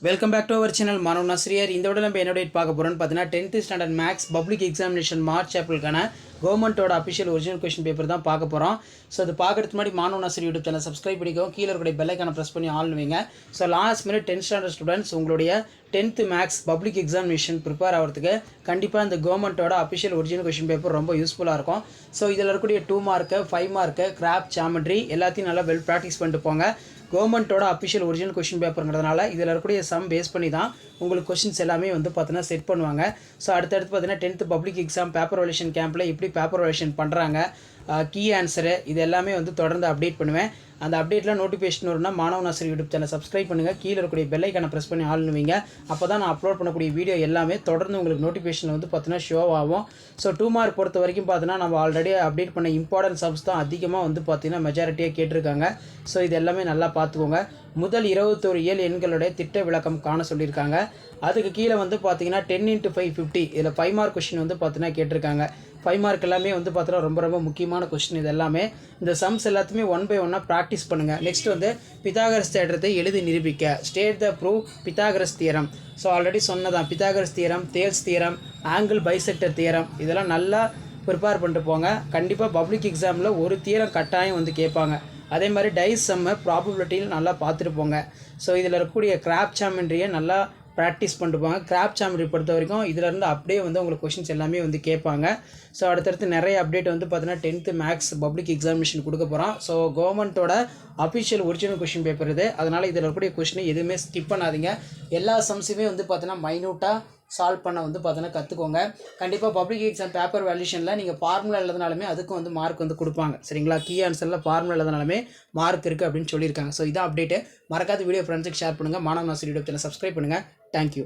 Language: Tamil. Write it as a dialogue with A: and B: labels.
A: Welcome back to our channel மாணவ நாசிரியர். இந்த விட நம்ம என்ன டேட் பார்க்க போகிறோம்னு பார்த்தீங்கன்னா 10th standard maths public examination March ஏப்ரலுக்கான கவர்மெண்ட்டோட அஃபிஷியல் ஒரிஜினல் கொஸ்டின் பேப்பர் தான் பார்க்க போகிறோம். ஸோ அது பார்க்கறதுக்கு முன்னாடி மாணவ நாசிரியர் யூடியூப் சேனல் சப்ஸ்கிரைப் பண்ணிக்கோங்க. கீழே இருக்கிற பெல் ஐக்கானை ப்ரெஸ் பண்ணி ஆல் வைங்க. So last minute 10th standard students உங்களுடைய 10th maths public examination prepare ஆகிறதுக்கு கண்டிப்பாக இந்த கவர்மெண்ட்டோட அஃபிஷியல் ஒரிஜினல் கொஸ்டின் பேப்பர் ரொம்ப யூஸ்ஃபுல்லாக இருக்கும். ஸோ இதில் இருக்கக்கூடிய 2 மார்க்கு 5 மார்க்கு கிராஃப்ட் ஜாமெட்ரி எல்லாத்தையும் நல்லா வெல் ப்ராக்டிஸ் பண்ணிட்டு போங்க. கவர்மெண்ட்டோட அஃபிஷியல் ஒரிஜினல் கொஸ்டின் பேப்பருங்கிறதுனால இதில் இருக்கக்கூடிய சம் பேஸ் பண்ணி தான் உங்களுக்கு கொஸ்டின்ஸ் எல்லாமே வந்து பார்த்தீங்கன்னா செட் பண்ணுவாங்க. ஸோ அடுத்தடுத்து பார்த்தீங்கன்னா 10th public exam paper valuation கேம்பில் எப்படி பேப்பர் வேல்யூஷன் பண்ணுறாங்க, கீ ஆன்சரு இது எல்லாமே வந்து தொடர்ந்து அப்டேட் பண்ணுவேன். அந்த அப்டேட்டில் நோட்டிஃபிகேஷன் வரும்னா மாணவ நாசிரியர் யூடியூப் சேனல் சப்ஸ்கிரைப் பண்ணுங்கள். கீழே இருக்கக்கூடிய பெல் ஐக்கானை ப்ரெஸ் பண்ணி ஆல் வைங்க. அப்போ தான் நான் அப்லோட் பண்ணக்கூடிய வீடியோ எல்லாமே தொடர்ந்து உங்களுக்கு நோட்டிஃபிகேஷன் வந்து பார்த்தீங்கன்னா ஷோ ஆகும். ஸோ 2 மார்க் பொறுத்த வரைக்கும் பார்த்தீங்கன்னா நம்ம ஆல்ரெடி அப்டேட் பண்ண இம்பார்ட்டன்ட் சம்ஸ் தான் அதிகமாக வந்து பார்த்தீங்கன்னா மெஜாரிட்டியாக கேட்டிருக்காங்க. ஸோ இது எல்லாமே நல்லா பார்த்துக்கோங்க. முதல் 21 இயல் எண்களுடைய திட்ட விளக்கம் காண சொல்லியிருக்காங்க. அதுக்கு கீழே வந்து பார்த்தீங்கன்னா 10 × 5 50 இதில் 5 மார்க் கொஸ்டின் வந்து பார்த்தீங்கன்னா கேட்டிருக்காங்க. 5 மார்க் எல்லாமே வந்து பார்த்தீங்கன்னா ரொம்ப முக்கியமான கொஸ்டின். இது எல்லாமே இந்த சம்ஸ் எல்லாத்தையுமே 1 by 1 ப்ராக்டிஸ் பண்ணுங்கள். நெக்ஸ்ட் வந்து பித்தாகரஸ் தேற்றத்தை எழுதி நிரூபிக்க state the prove Pythagoras theorem. So already சொன்னதான் Pythagoras theorem, Thales theorem, angle bisector theorem இதெல்லாம் நல்லா ப்ரிப்பேர் பண்ணிட்டு போங்க. கண்டிப்பாக பப்ளிக் எக்ஸாமில் ஒரு தியரம் கட்டாயம் வந்து கேட்பாங்க. அதே மாதிரி டைஸ் சம்ம ப்ராபபிலிட்டியில் நல்லா பார்த்துட்டு போங்க. ஸோ இதில் இருக்கக்கூடிய கிராஃப்ட் ஜாமெட்ரியை நல்லா ப்ராக்டிஸ் பண்ணிட்டு போங்க. கிராஃப்ட் ஜாமெட்ரி பொறுத்த வரைக்கும் இதிலேருந்து அப்படியே வந்து உங்களுக்கு கொஷின்ஸ் எல்லாமே வந்து கேட்பாங்க. ஸோ அடுத்தடுத்து நிறைய அப்டேட் வந்து பார்த்தீங்கன்னா 10th மேக்ஸ் பப்ளிக் எக்ஸாமினேஷன் கொடுக்க போகிறோம். ஸோ கவர்மெண்ட்டோட அஃபிஷியல் ஒரிஜினல் கொஷின் பேப்பர் இது. அதனால் இதில் இருக்கக்கூடிய கொஷினை எதுவுமே ஸ்கிப் பண்ணாதீங்க. எல்லா சம்ஸுமே வந்து பார்த்தீங்கன்னா மைன்யூட்டாக சால்வ் பண்ண வந்து பார்த்தீங்கன்னா கற்றுக்கோங்க. கண்டிப்பாக பப்ளிக் எக்ஸாம் பேப்பர் வேல்யூஷனில் நீங்கள் ஃபார்முலா எழுதினாலுமே அதுக்கும் வந்து மார்க் வந்து கொடுப்பாங்க. சரிங்களா? கீ ஆன்சரில் ஃபார்முலா எழுதினாலுமே மார்க் இருக்குது அப்படின்னு சொல்லியிருக்காங்க. ஸோ இதான் அப்டேட்டு. மறக்காத வீடியோ ஃப்ரெண்ட்ஸுக்கு ஷேர் பண்ணுங்கள். மாணவ நாசிரியர் யூடியூப் சேனல் சப்ஸ்கிரைப் பண்ணுங்கள். தேங்க்யூ.